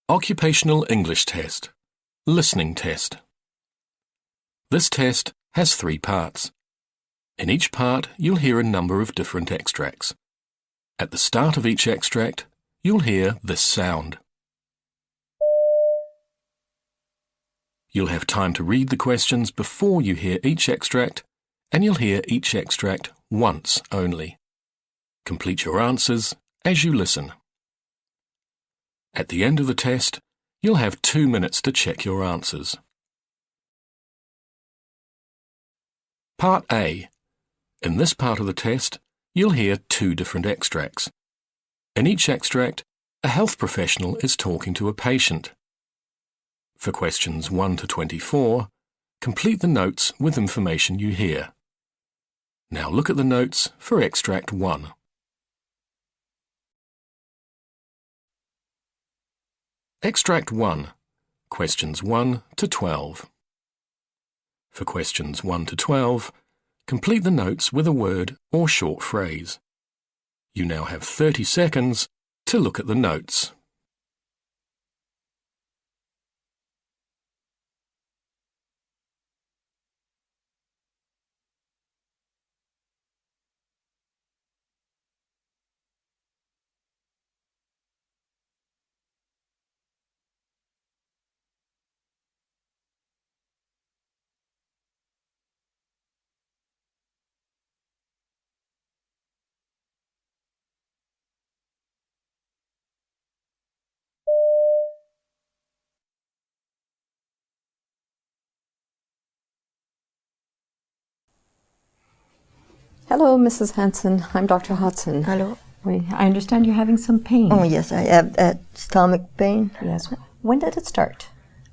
Occupational English Test. Listening Test. This test has 3 parts. In each part, you'll hear a number of different extracts. At the start of each extract, you'll hear this sound. You'll have time to read the questions before you hear each extract, and you'll hear each extract once only. Complete your answers as you listen. At the end of the test, you'll have 2 minutes to check your answers. Part A. In this part of the test, you'll hear 2 different extracts. In each extract, a health professional is talking to a patient. For questions 1 to 24, complete the notes with information you hear. Now look at the notes for extract 1. Extract 1. Questions 1 to 12. For questions 1 to 12, complete the notes with a word or short phrase. You now have 30 seconds to look at the notes. Hello, Mrs. Hansen. I'm Dr. Hudson. Hello. I understand you're having some pain. Oh, yes, I have stomach pain. Yes. When did it start?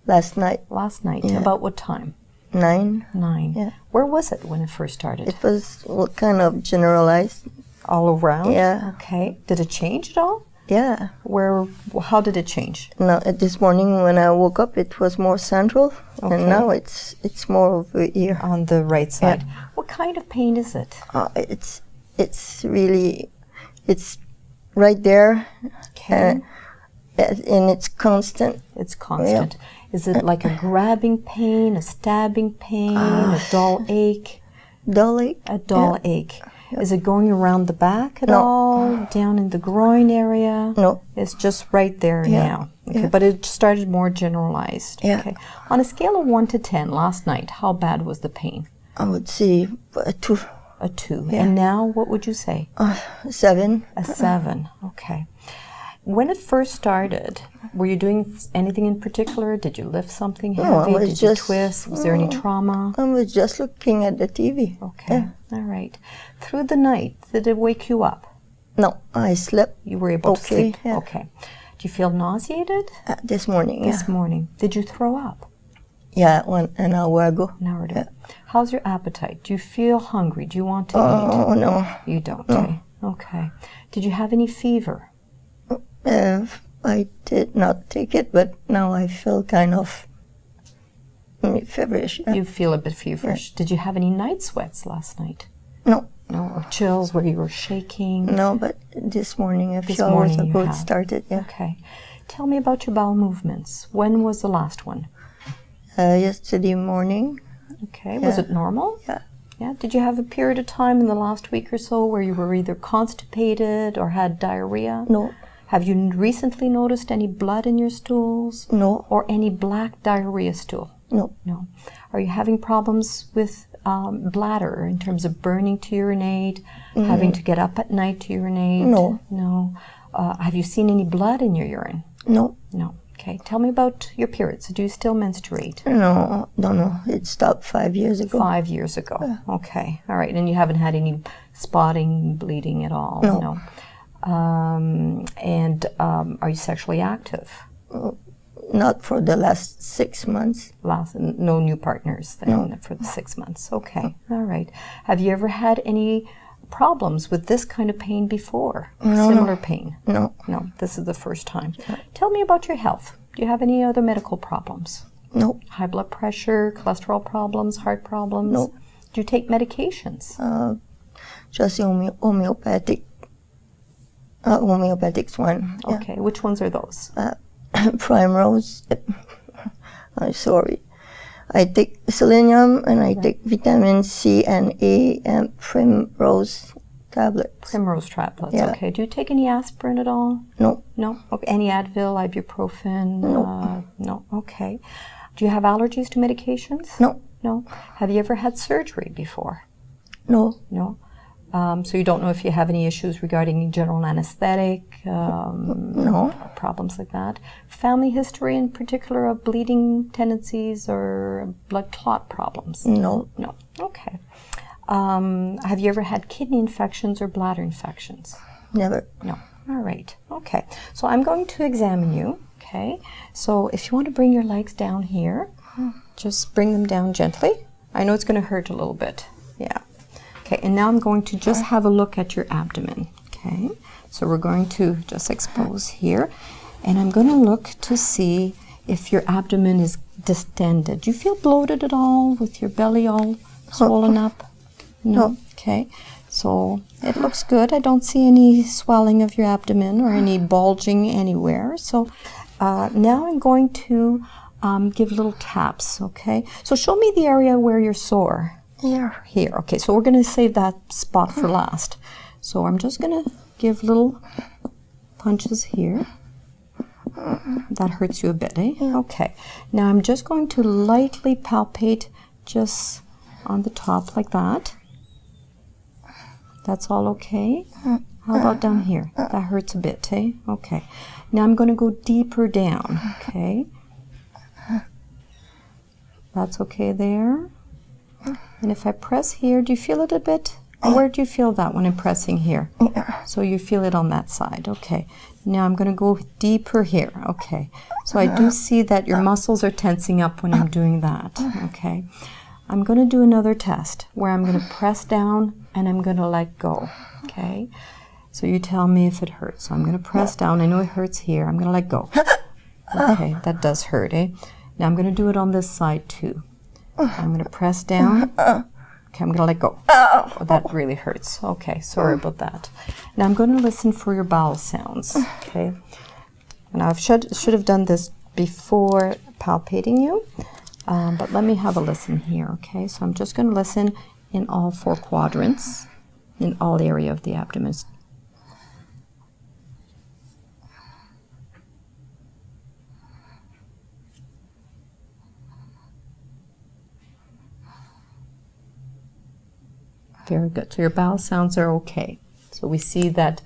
Last night. Last night. Yeah. About what time? 9. 9. Yeah. Where was it when it first started? It was kind of generalized. All around? Yeah. Okay. Did it change at all? Yeah. How did it change? No, this morning when I woke up, it was more central, and now it's more over here. On the right side. Yeah. What kind of pain is it? It's really, it's right there. Okay. And it's constant. It's constant. Yeah. Is it like a grabbing pain, a stabbing pain, a dull ache? Dull ache. A dull ache. Yeah. Is it going around the back at all? Down in the groin area? No. It's just right there now. Okay. Yeah. But it started more generalized. Yeah. Okay. On a scale of 1 to 10 last night, how bad was the pain? I would say a 2. A 2. Yeah. And now what would you say? 7. A 7. Okay. When it first started, were you doing anything in particular? Did you lift something heavy? No, I was Did just, you twist? Was there any trauma? I was just looking at the TV. Okay. Yeah. All right. Through the night, did it wake you up? No, I slept. You were able to sleep? Yeah. Okay. Do you feel nauseated? This morning, This morning. Did you throw up? Yeah, an hour ago. An hour ago. How's your appetite? Do you feel hungry? Do you want to eat? Oh, no. You don't, No. eh? Okay. Did you have any fever? I did not take it, but now I feel kind of feverish. You feel a bit feverish. Did you have any night sweats last night? No. No, or chills where you were shaking? No, but this morning, a few hours ago, it started. Yeah. Okay. Tell me about your bowel movements. When was the last one? Yesterday morning. Okay. Yeah. Was it normal? Yeah. Yeah. Did you have a period of time in the last week or so where you were either constipated or had diarrhea? No. Have you recently noticed any blood in your stools? No. Or any black diarrhea stool? No. No. Are you having problems with bladder in terms of burning to urinate, having to get up at night to urinate? No. No. Have you seen any blood in your urine? No. No. Okay. Tell me about your periods. Do you still menstruate? No. It stopped 5 years ago. 5 years ago. Yeah. Okay. All right. And you haven't had any spotting, bleeding at all? No. Are you sexually active? Not for the last 6 months. No new partners then for the 6 months. Okay. All right. Have you ever had any problems with this kind of pain before? No. Similar pain? No. No. This is the first time. Tell me about your health. Do you have any other medical problems? No. High blood pressure, cholesterol problems, heart problems? No. Do you take medications? Just homeopathics one. Okay. Which ones are those? Primrose. I'm sorry. I take selenium and I take vitamin C and A and primrose tablets. Primrose tablets. Yeah. Okay. Do you take any aspirin at all? No. No. Okay. Any Advil, ibuprofen? No. No. Okay. Do you have allergies to medications? No. No. Have you ever had surgery before? No. No. So you don't know if you have any issues regarding general anesthetic, No. problems like that. Family history in particular of bleeding tendencies or blood clot problems? No. No. Okay. Have you ever had kidney infections or bladder infections? Never. No. All right. Okay. So I'm going to examine you. Okay. So if you want to bring your legs down here, just bring them down gently. I know it's going to hurt a little bit. Yeah. Okay. And now I'm going to just have a look at your abdomen. Okay. So we're going to just expose here, and I'm going to look to see if your abdomen is distended. Do you feel bloated at all with your belly all swollen up? No. Okay. So it looks good. I don't see any swelling of your abdomen or any bulging anywhere. So now I'm going to give little taps, okay? So show me the area where you're sore. Here. Here. Okay, so we're going to save that spot for last. So I'm just going to give little punches here. That hurts you a bit, eh? Okay. Now I'm just going to lightly palpate just on the top like that. That's all okay? How about down here? That hurts a bit, eh? Okay. Now I'm going to go deeper down, okay? That's okay there. And if I press here, do you feel it a bit? Where do you feel that when I'm pressing here? So you feel it on that side, okay. Now I'm going to go deeper here, okay. So I do see that your muscles are tensing up when I'm doing that, okay. I'm going to do another test where I'm going to press down and I'm going to let go, okay? So you tell me if it hurts. So I'm going to press down. I know it hurts here. I'm going to let go. Okay, that does hurt, eh? Now I'm going to do it on this side too. I'm going to press down. Okay, I'm going to let go. Oh, that really hurts. Okay, sorry about that. Now I'm going to listen for your bowel sounds, okay? And I should have done this before palpating you. But let me have a listen here, okay? So I'm just going to listen in all four quadrants, in all area of the abdomen. Very good. So your bowel sounds are okay. So we see that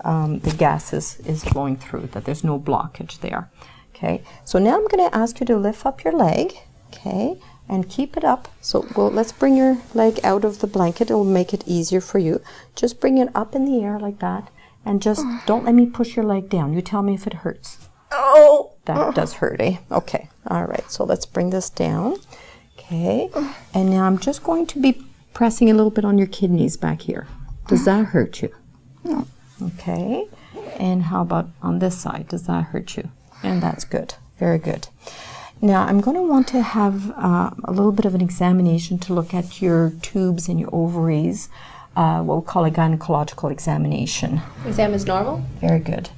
the gas is flowing through, that there's no blockage there. Okay. So now I'm going to ask you to lift up your leg, okay, and keep it up. So let's bring your leg out of the blanket. It will make it easier for you. Just bring it up in the air like that, and just don't let me push your leg down. You tell me if it hurts. Oh. That does hurt, eh? Okay. All right. So let's bring this down. Okay. And now I'm just going to be pressing a little bit on your kidneys back here. Does that hurt you? No. Okay. And how about on this side? Does that hurt you? And that's good. Very good. Now I'm going to want to have a little bit of an examination to look at your tubes and your ovaries, what we call a gynecological examination. Exam is normal? Very good.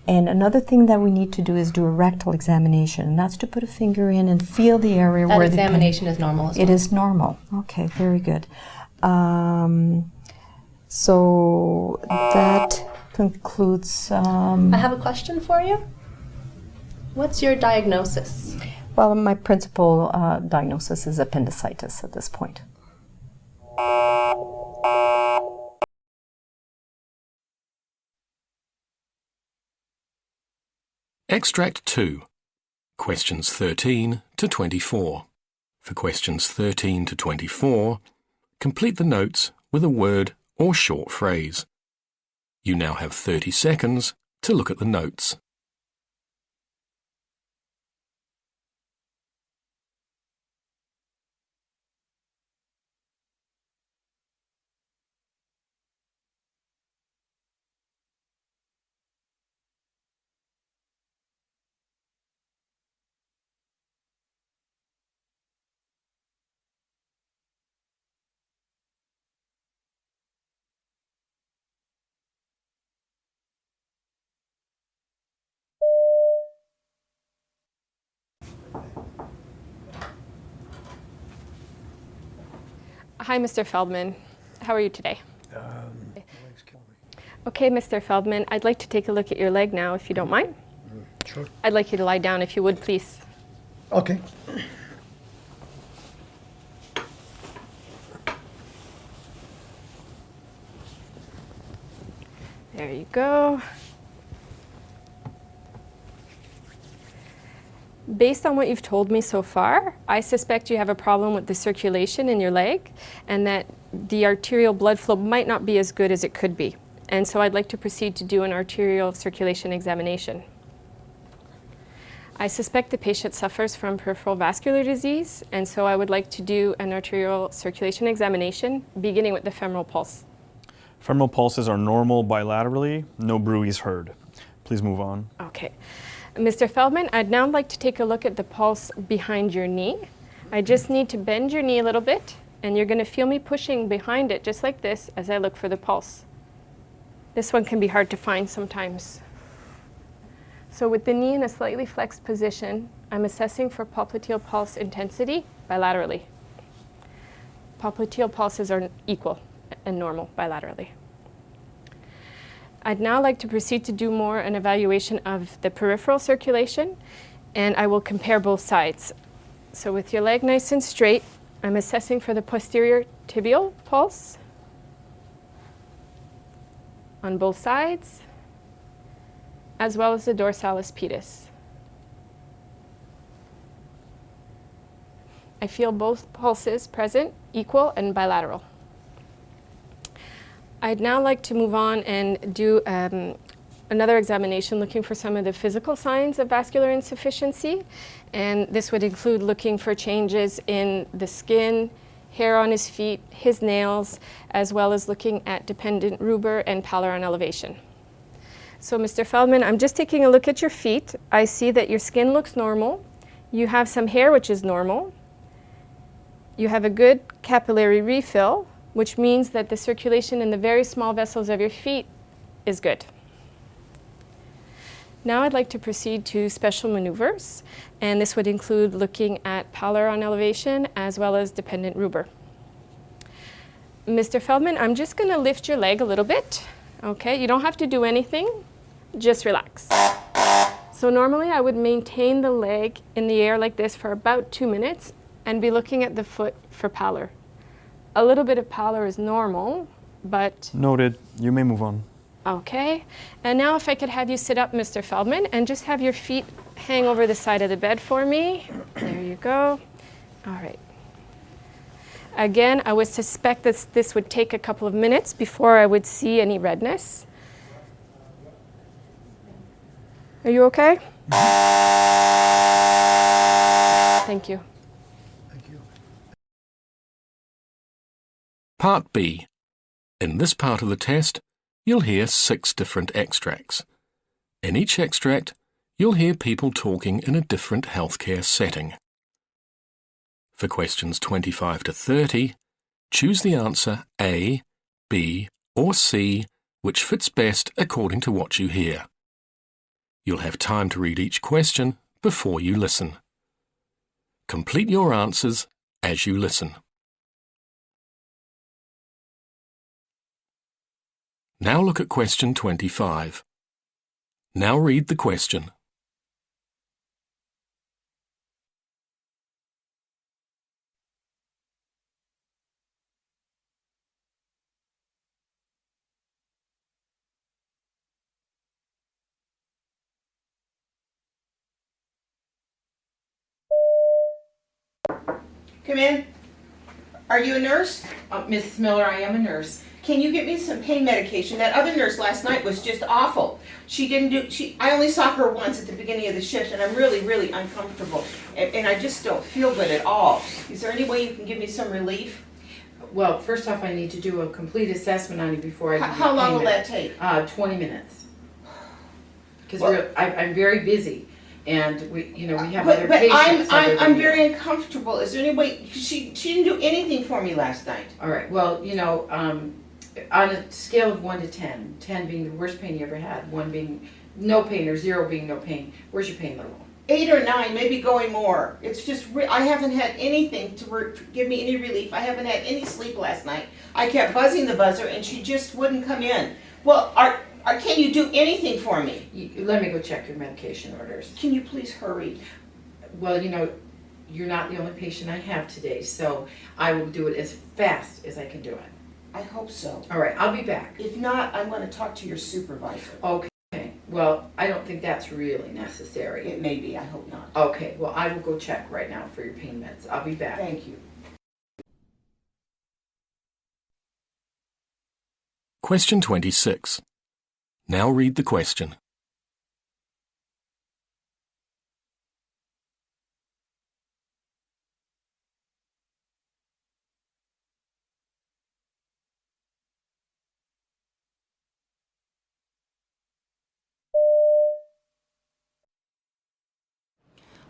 And another thing that we need to do is do a rectal examination, and that's to put a finger in and feel the area That where examination is normal as well. It is normal. Okay, very good. So that concludes. I have a question for you. What's your diagnosis? Well, my principal diagnosis is appendicitis at this point. Extract 2. Questions 13 to 24. For questions 13 to 24, complete the notes with a word or short phrase. You now have 30 seconds to look at the notes. Hi, Mr. Feldman. How are you today? Okay, Mr. Feldman, I'd like to take a look at your leg now, if you don't mind. Sure. I'd like you to lie down, if you would, please. Okay. There you go. Based on what you've told me so far, I suspect you have a problem with the circulation in your leg and that the arterial blood flow might not be as good as it could be. And so I'd like to proceed to do an arterial circulation examination. I suspect the patient suffers from peripheral vascular disease, and so I would like to do an arterial circulation examination, beginning with the femoral pulse. Femoral pulses are normal bilaterally, no bruits heard. Please move on. Okay. Mr. Feldman, I'd now like to take a look at the pulse behind your knee. I just need to bend your knee a little bit, and you're going to feel me pushing behind it just like this as I look for the pulse. This one can be hard to find sometimes. So with the knee in a slightly flexed position, I'm assessing for popliteal pulse intensity bilaterally. Popliteal pulses are equal and normal bilaterally. I'd now like to proceed to do an evaluation of the peripheral circulation, and I will compare both sides. So with your leg nice and straight, I'm assessing for the posterior tibial pulse on both sides, as well as the dorsalis pedis. I feel both pulses present, equal and bilateral. I'd now like to move on and do another examination looking for some of the physical signs of vascular insufficiency, and this would include looking for changes in the skin, hair on his feet, his nails, as well as looking at dependent rubor and pallor on elevation. So Mr. Feldman, I'm just taking a look at your feet. I see that your skin looks normal. You have some hair, which is normal. You have a good capillary refill, which means that the circulation in the very small vessels of your feet is good. Now I'd like to proceed to special maneuvers, and this would include looking at pallor on elevation as well as dependent rubor. Mr. Feldman, I'm just going to lift your leg a little bit. Okay, you don't have to do anything, just relax. So normally I would maintain the leg in the air like this for about 2 minutes and be looking at the foot for pallor. A little bit of pallor is normal, but... Noted. You may move on. Okay. And now if I could have you sit up, Mr. Feldman, and just have your feet hang over the side of the bed for me. There you go. All right. Again, I would suspect that this would take a couple of minutes before I would see any redness. Are you okay? Thank you. Part B. In this part of the test, you'll hear 6 different extracts. In each extract, you'll hear people talking in a different healthcare setting. For questions 25 to 30, choose the answer A, B, or C, which fits best according to what you hear. You'll have time to read each question before you listen. Complete your answers as you listen. Now look at question 25. Now read the question. Come in. Are you a nurse? Mrs. Miller, I am a nurse. Can you get me some pain medication? That other nurse last night was just awful. I only saw her once at the beginning of the shift, and I'm really, really uncomfortable. And I just don't feel good at all. Is there any way you can give me some relief? Well, first off, I need to do a complete assessment on you before I give you How long will payment. that take? 20 minutes. Because Well- I'm very busy, and we have But other patients. I'm very uncomfortable. Is there any way? She didn't do anything for me last night. All right. Well, on a scale of 1 to 10, 10 being the worst pain you ever had, 1 being no pain, or 0 being no pain, where's your pain level? 8 or 9, maybe going more. It's just, I haven't had anything to give me any relief. I haven't had any sleep last night. I kept buzzing the buzzer and she just wouldn't come in. Well, can you do anything for me? Let me go check your medication orders. Can you please hurry? Well, you know, you're not the only patient I have today, so I will do it as fast as I can do it. I hope so. All right, I'll be back. If not, I'm going to talk to your supervisor. Okay. Well, I don't think that's really necessary. It may be, I hope not. Okay, well, I will go check right now for your pain meds. I'll be back. Thank you. Question 26. Now read the question.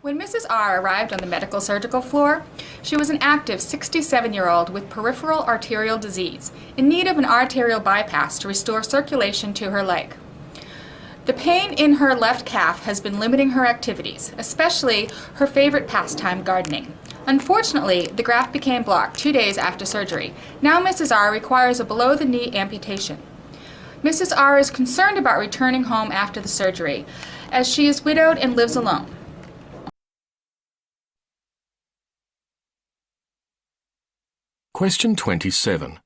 When Mrs. R arrived on the medical surgical floor, she was an active 67-year-old with peripheral arterial disease, in need of an arterial bypass to restore circulation to her leg. The pain in her left calf has been limiting her activities, especially her favorite pastime, gardening. Unfortunately, the graft became blocked 2 days after surgery. Now Mrs. R requires a below-the-knee amputation. Mrs. R is concerned about returning home after the surgery, as she is widowed and lives alone. Question 27.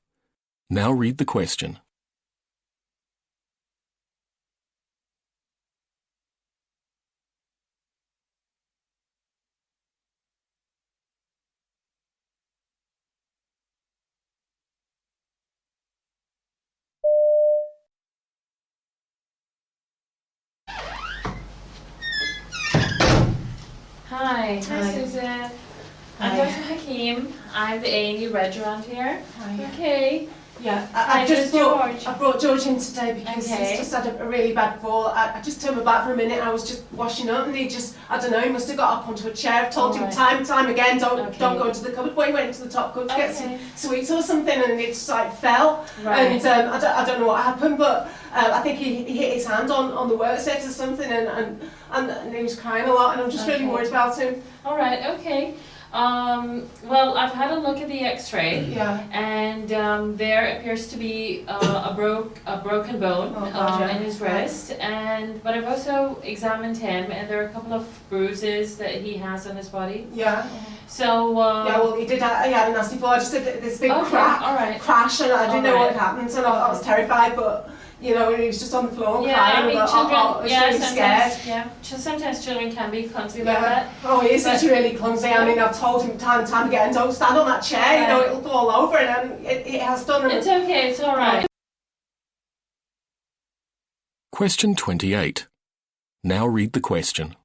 Now read the question. Hi, Susan. I'm Dr. Hakeem. I'm the A&E reg around here. Hi. Okay. Yeah, Hi, I brought George in today because Okay. he's just had a really bad fall. I just turned my back for a minute. I was just washing up, and he just, I don't know, he must have got up onto a chair. I've told him Alright. time and time again, don't Okay. go into the cupboard. But he went into the top cupboard to get some Okay. sweets or something, and it just like fell. Right. And I don't know what happened, but I think he hit his hand on the work surface or something, and he was crying a lot, and I'm just really Okay. worried about him. All right. Okay. Well, I've had a look at the X-ray, Yeah. and there appears to be a broken bone Oh, God, yeah. in his wrist, but I've also examined him, and there are a couple of bruises that he has on his body. Yeah. So. Yeah, well, he had a nasty fall. I just said this big Okay, crack, all right. crash, and I didn't know what All right. had happened, and I was terrified. But you know, he was just on the floor Yeah, crying. I mean, but children. I was Yeah, really sometimes. scared. Yeah, sometimes children can be clumsy like Yeah. that. Oh, he is But- really clumsy. I mean, I've told him time and time again, don't stand on that chair. You know, Right. it'll fall over, and it has done. And It's okay. It's all right. Question 28. Now read the question.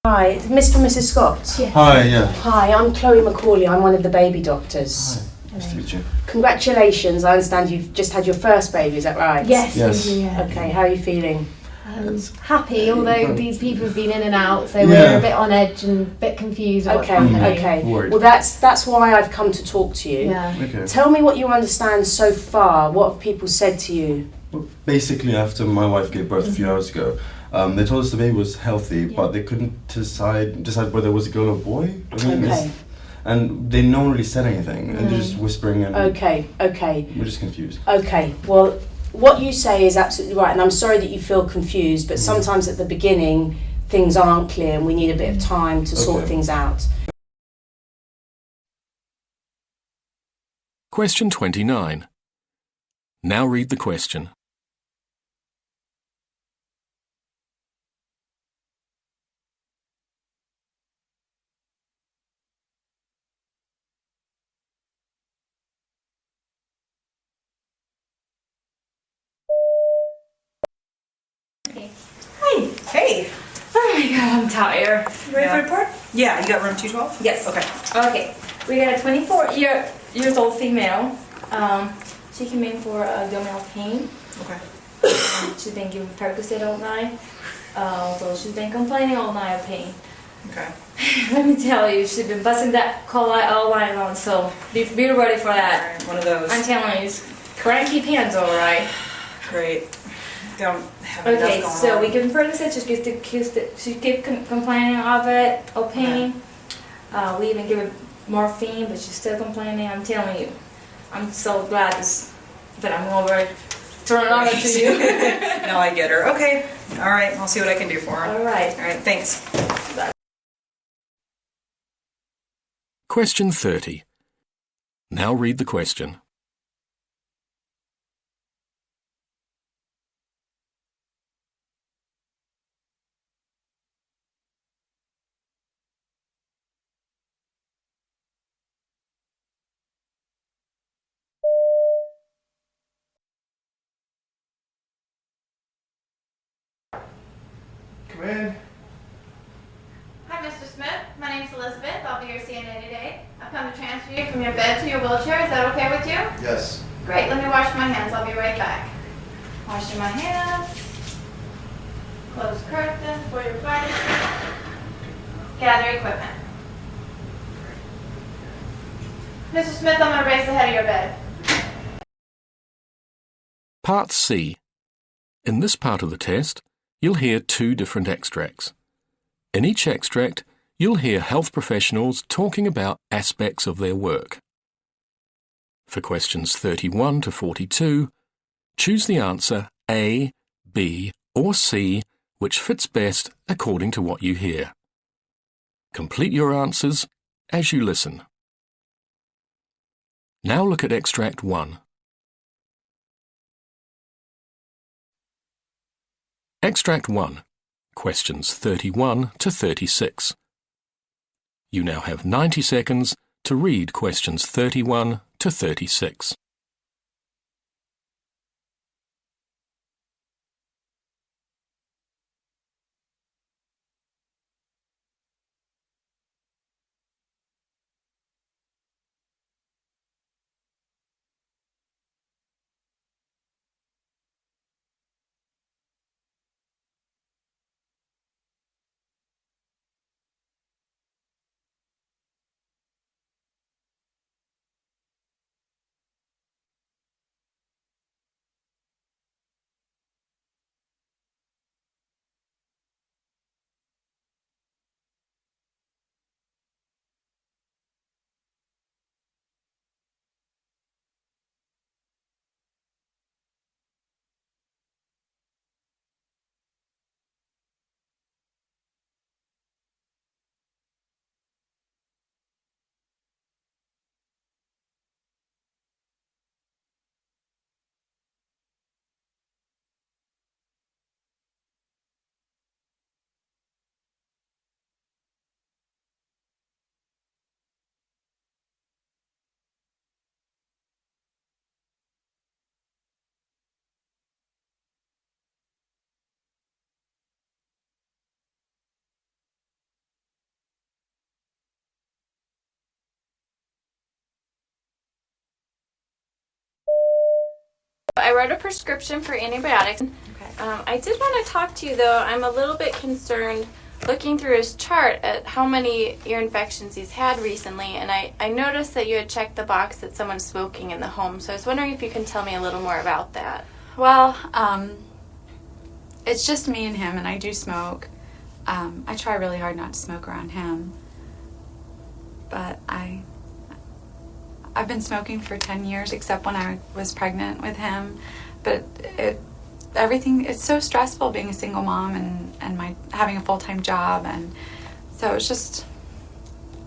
Hi, it's Mr. and Mrs. Scott. Hi, yeah. Hi, I'm Chloe McCauley. I'm one of the baby doctors. Nice to meet you. Congratulations. I understand you've just had your first baby, is that right? Yes. Okay, how are you feeling? Happy, although these people have been in and out, so Yeah. we're a bit on edge and a bit confused. Okay, okay. Worried. Well, that's why I've come to talk to you. Yeah. Okay. Tell me what you understand so far. What have people said to you? Well, basically, after my wife gave birth a few hours ago, they told us the baby was healthy, but they couldn't decide whether it was a girl or a boy. I mean, Okay. and no one really said anything, and they're just whispering, and Okay, okay. we're just confused. Okay, well, what you say is absolutely right, and I'm sorry that you feel confused, but sometimes at the beginning things aren't clear and we need a bit of time to sort Okay. things out. Question 29. Now read the question. Hi. Hey. Oh my god, I'm tired. Ready for report? Yeah, you got room 212? Yes. Okay. Okay. We got a 24-years old female. She came in for abdominal pain. Okay. She's been given Percocet all night. So she's been complaining all night of pain. Okay. Let me tell you, she's been busting that coli all night long, so be ready for that. Right, one of those. I'm telling you, cranky pants, all right. Great. Don't have Okay, enough so going we can further say she keep complaining of it, of pain. We even give her morphine, but she's still complaining. I'm telling you, I'm so glad that I'm over turning on it to you. No, I get her. Okay. All right. I'll see what I can do for her. All right. All right. Thanks. Question 30. Now read the question. Come in. Hi, Mr. Smith. My name's Elizabeth. I'll be your CNA today. I've come to transfer you from your bed to your wheelchair. Is that okay with you? Yes. Great. Let me wash my hands. I'll be right back. Washing my hands. Close curtain for your privacy. Gather equipment. Mr. Smith, I'm going to raise the head of your bed. Part C. In this part of the test, you'll hear two different extracts. In each extract, you'll hear health professionals talking about aspects of their work. For questions 31 to 42, choose the answer A, B, or C, which fits best according to what you hear. Complete your answers as you listen. Now look at extract 1. Extract 1, questions 31 to 36. You now have 90 seconds to read questions 31 to 36. I wrote a prescription for antibiotics. I did want to talk to you, though. I'm a little bit concerned looking through his chart at how many ear infections he's had recently, and I noticed that you had checked the box that someone's smoking in the home, so I was wondering if you can tell me a little more about that. Well, it's just me and him, and I do smoke. I try really hard not to smoke around him, but I've been smoking for 10 years, except when I was pregnant with him. But it's so stressful being a single mom and having a full-time job, and so it's just,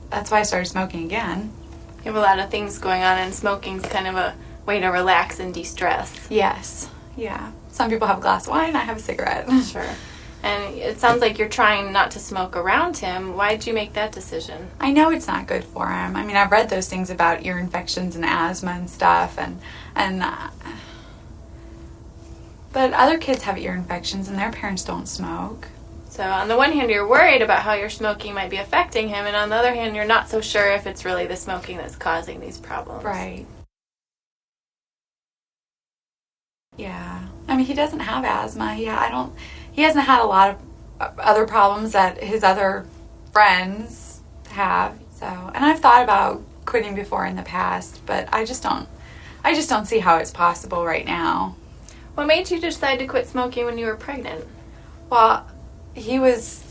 that's why I started smoking again. You have a lot of things going on, and smoking's kind of a way to relax and de-stress. Yes, yeah. Some people have a glass of wine, I have a cigarette. Sure. And it sounds like you're trying not to smoke around him. Why did you make that decision? I know it's not good for him. I mean, I've read those things about ear infections and asthma and stuff, but other kids have ear infections and their parents don't smoke. So on the one hand, you're worried about how your smoking might be affecting him, and on the other hand, you're not so sure if it's really the smoking that's causing these problems. Right. Yeah. I mean, he doesn't have asthma. He hasn't had a lot of other problems that his other friends have. So, and I've thought about quitting before in the past, but I just don't see how it's possible right now. What made you decide to quit smoking when you were pregnant? Well, he was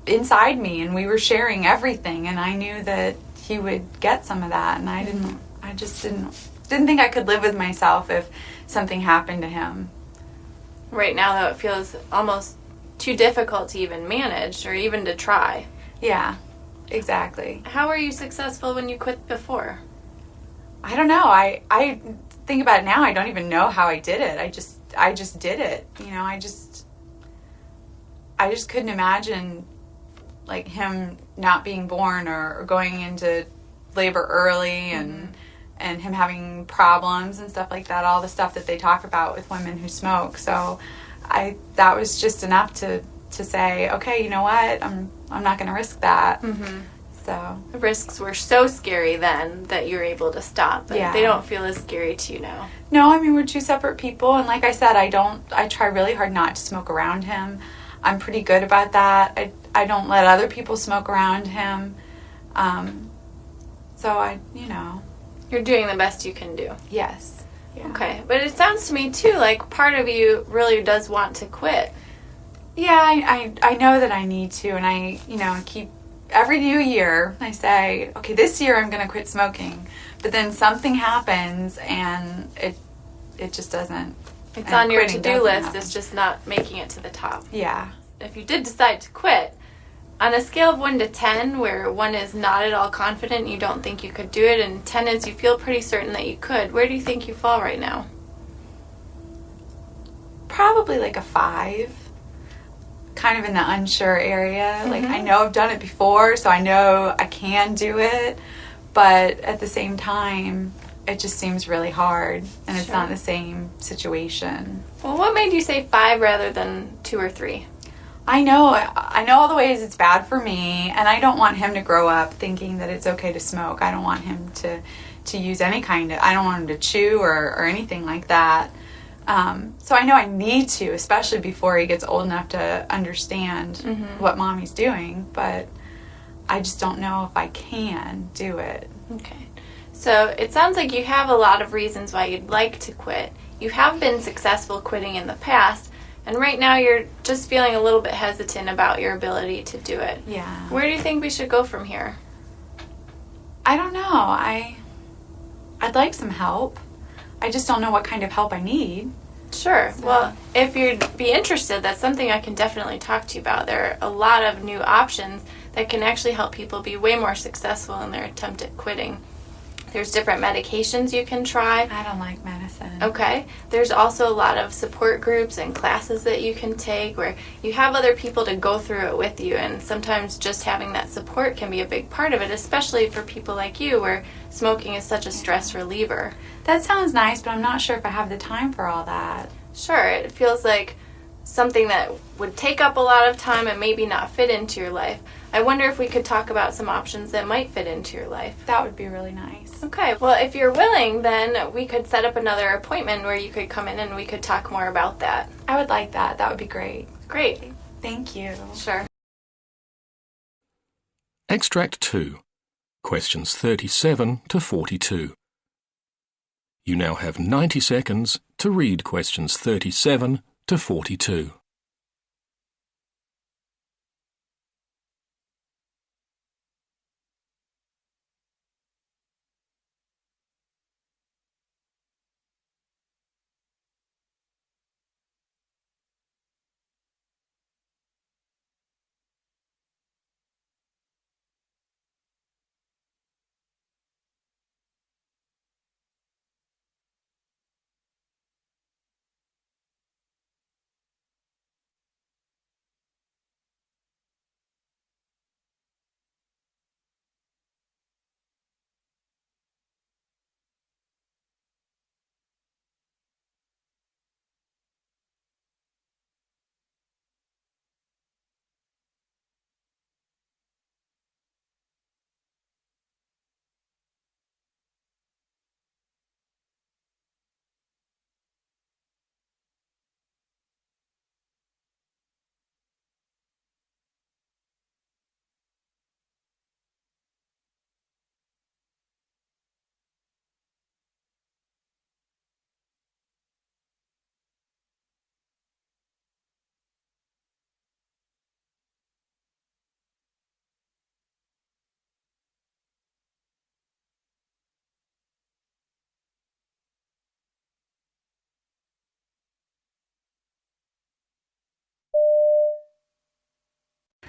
inside me and we were sharing everything, and I knew that he would get some of that, and I just didn't think I could live with myself if something happened to him. Right now, though, it feels almost too difficult to even manage or even to try. Yeah, exactly. How were you successful when you quit before? I don't know. I think about it now. I don't even know how I did it. I just did it. You know, I just couldn't imagine like him not being born or going into labor early and him having problems and stuff like that. All the stuff that they talk about with women who smoke. So that was just enough to say, okay, you know what? I'm not going to risk that. So the risks were so scary then that you were able to stop, but they don't feel as scary to you now. No, I mean, we're two separate people, and like I said, I try really hard not to smoke around him. I'm pretty good about that. I don't let other people smoke around him. So you're doing the best you can do. Yes. Yeah. Okay, but it sounds to me too like part of you really does want to quit. Yeah, I know that I need to, and I keep every new year I say, okay, this year I'm going to quit smoking, but then something happens and it just doesn't. It's on your to-do list. It's just not making it to the top. Yeah. If you did decide to quit, on a scale of 1 to 10, where 1 is not at all confident, you don't think you could do it, and 10 is you feel pretty certain that you could, where do you think you fall right now? Probably like a 5. Kind of in the unsure area. Like, I know I've done it before, so I know I can do it, but at the same time, it just seems really hard, and it's not the same situation. Well, what made you say 5 rather than 2 or 3? I know all the ways it's bad for me, and I don't want him to grow up thinking that it's okay to smoke. I don't want him to use any kind of, I don't want him to chew or anything like that. So I know I need to, especially before he gets old enough to understand what mommy's doing, but I just don't know if I can do it. Okay. So it sounds like you have a lot of reasons why you'd like to quit. You have been successful quitting in the past, and right now you're just feeling a little bit hesitant about your ability to do it. Yeah. Where do you think we should go from here? I don't know. I'd like some help. I just don't know what kind of help I need. Sure. So. Well, if you'd be interested, that's something I can definitely talk to you about. There are a lot of new options that can actually help people be way more successful in their attempt at quitting. There's different medications you can try. I don't like medicine. Okay. There's also a lot of support groups and classes that you can take where you have other people to go through it with you, and sometimes just having that support can be a big part of it, especially for people like you where smoking is such a stress reliever. That sounds nice, but I'm not sure if I have the time for all that. Sure. It feels like something that would take up a lot of time and maybe not fit into your life. I wonder if we could talk about some options that might fit into your life. That would be really nice. Okay, well, if you're willing, then we could set up another appointment where you could come in and we could talk more about that. I would like that. That would be great. Great. Thank you. Sure. Extract 2, questions 37 to 42. You now have 90 seconds to read questions 37 to 42.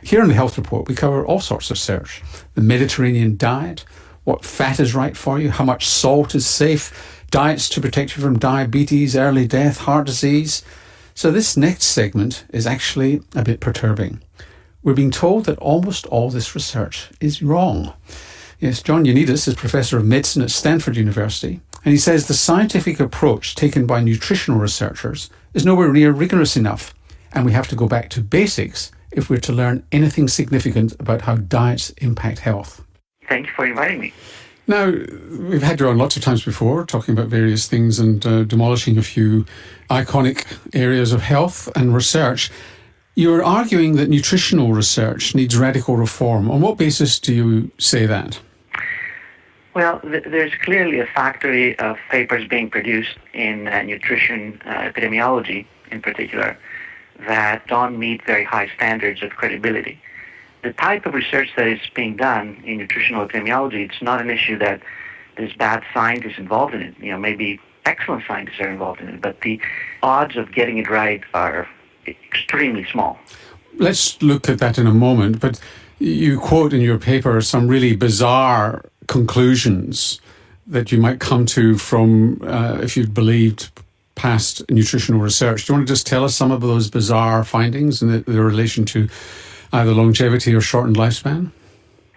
Here in the health report, we cover all sorts of research. The Mediterranean diet, what fat is right for you, how much salt is safe, diets to protect you from diabetes, early death, heart disease. So this next segment is actually a bit perturbing. We're being told that almost all this research is wrong. Yes, John Ioannidis is Professor of Medicine at Stanford University, and he says the scientific approach taken by nutritional researchers is nowhere near rigorous enough, and we have to go back to basics if we're to learn anything significant about how diets impact health. Thank you for inviting me. Now, we've had you on lots of times before, talking about various things and demolishing a few iconic areas of health and research. You're arguing that nutritional research needs radical reform. On what basis do you say that? Well, there's clearly a factory of papers being produced in nutrition epidemiology in particular that don't meet very high standards of credibility. The type of research that is being done in nutritional epidemiology, it's not an issue that there's bad scientists involved in it. Maybe excellent scientists are involved in it, but the odds of getting it right are extremely small. Let's look at that in a moment, but you quote in your paper some really bizarre conclusions that you might come to from if you'd believed past nutritional research. Do you want to just tell us some of those bizarre findings in the relation to either longevity or shortened lifespan?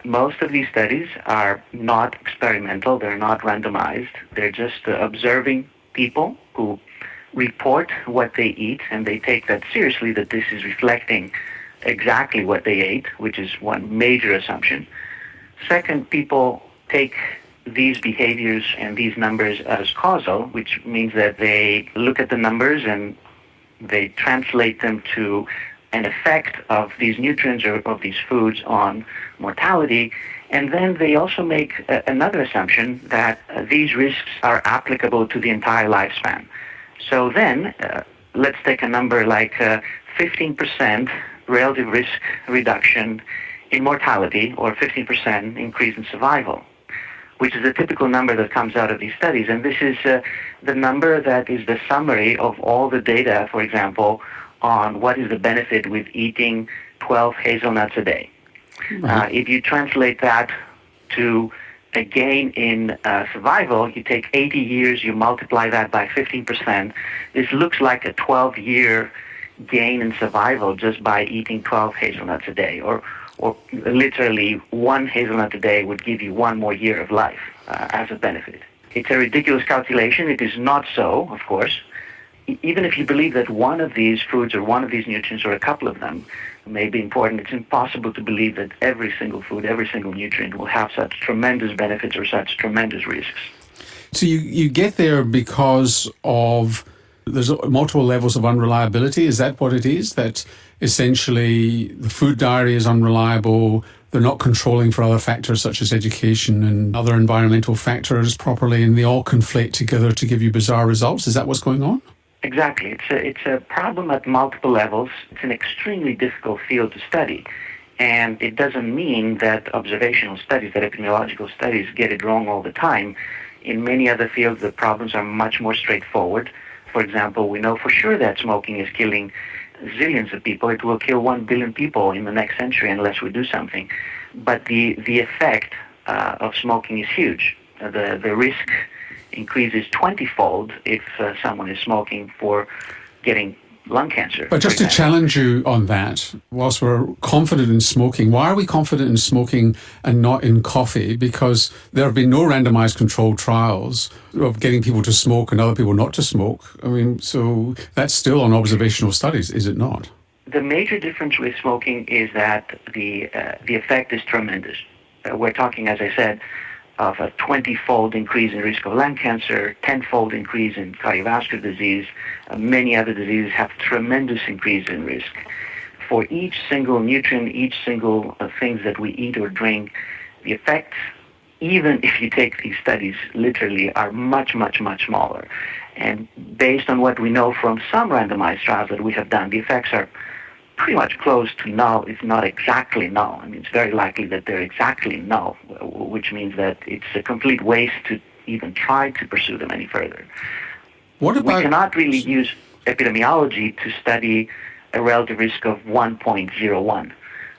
Most of these studies are not experimental, they're not randomized, they're just observing people who report what they eat, and they take that seriously, that this is reflecting exactly what they ate, which is one major assumption. Second, people take these behaviors and these numbers as causal, which means that they look at the numbers and they translate them to an effect of these nutrients or of these foods on mortality. And then they also make another assumption that these risks are applicable to the entire lifespan. So then, let's take a number like 15% relative risk reduction in mortality or 15% increase in survival, which is a typical number that comes out of these studies. And this is the number that is the summary of all the data, for example, on what is the benefit with eating 12 hazelnuts a day. If you translate that to a gain in survival, you take 80 years, you multiply that by 15%. This looks like a 12-year gain in survival just by eating 12 hazelnuts a day, or literally one hazelnut a day would give you one more year of life as a benefit. It's a ridiculous calculation. It is not so, of course. Even if you believe that one of these foods or one of these nutrients or a couple of them may be important, it's impossible to believe that every single food, every single nutrient will have such tremendous benefits or such tremendous risks. So you get there because of there's multiple levels of unreliability. Is that what it is? That essentially the food diary is unreliable, they're not controlling for other factors such as education and other environmental factors properly, and they all conflate together to give you bizarre results? Is that what's going on? Exactly. It's a problem at multiple levels. It's an extremely difficult field to study. And it doesn't mean that observational studies, that epidemiological studies get it wrong all the time. In many other fields, the problems are much more straightforward. For example, we know for sure that smoking is killing zillions of people. It will kill 1 billion people in the next century unless we do something. But the effect of smoking is huge. The risk increases 20-fold if someone is smoking for getting lung cancer. But just to challenge you on that, whilst we're confident in smoking, why are we confident in smoking and not in coffee? Because there have been no randomized controlled trials of getting people to smoke and other people not to smoke. I mean, so that's still on observational studies, is it not? The major difference with smoking is that the effect is tremendous. We're talking, as I said, of a 20-fold increase in risk of lung cancer, 10-fold increase in cardiovascular disease. Many other diseases have tremendous increase in risk. For each single nutrient, each single things that we eat or drink, the effects, even if you take these studies literally, are much, much, much smaller. And based on what we know from some randomized trials that we have done, the effects are pretty much close to null, if not exactly null. I mean, it's very likely that they're exactly null, which means that it's a complete waste to even try to pursue them any further. We cannot really use epidemiology to study a relative risk of 1.01.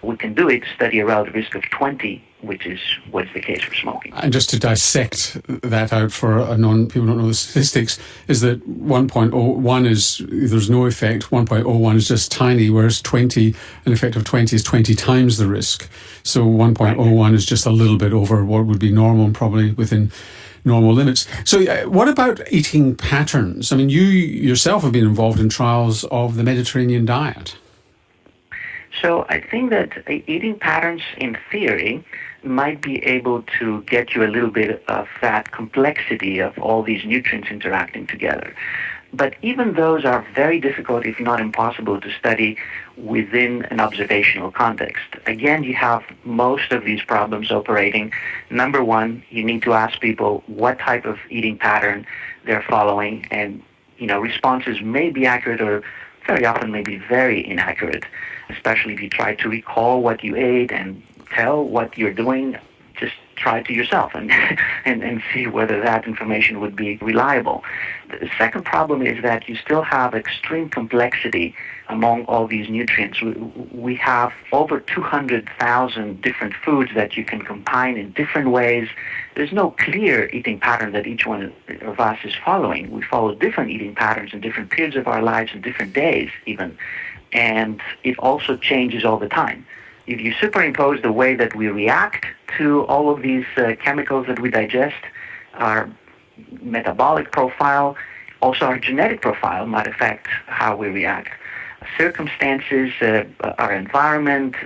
we can do it, study a relative risk of 20, which is what's the case for smoking. And just to dissect that out for people who don't know the statistics, is that 1.01 is, there's no effect, 1.01 is just tiny, whereas 20, an effect of 20 is 20 times the risk. So 1.01 is just a little bit over what would be normal and probably within normal limits. So what about eating patterns? I mean, you yourself have been involved in trials of the Mediterranean diet. So I think that eating patterns, in theory, might be able to get you a little bit of that complexity of all these nutrients interacting together. But even those are very difficult, if not impossible, to study within an observational context. Again, you have most of these problems operating. Number one, you need to ask people what type of eating pattern they're following, and responses may be accurate or very often may be very inaccurate, especially if you try to recall what you ate and tell what you're doing. Just try it to yourself and see whether that information would be reliable. The second problem is that you still have extreme complexity among all these nutrients. We have over 200,000 different foods that you can combine in different ways. There's no clear eating pattern that each one of us is following. We follow different eating patterns in different periods of our lives and different days even. And it also changes all the time. If you superimpose the way that we react to all of these chemicals that we digest, our metabolic profile, also our genetic profile might affect how we react. Circumstances, our environment,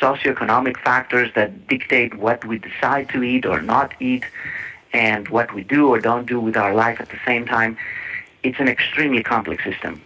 socioeconomic factors that dictate what we decide to eat or not eat, and what we do or don't do with our life at the same time. It's an extremely complex system.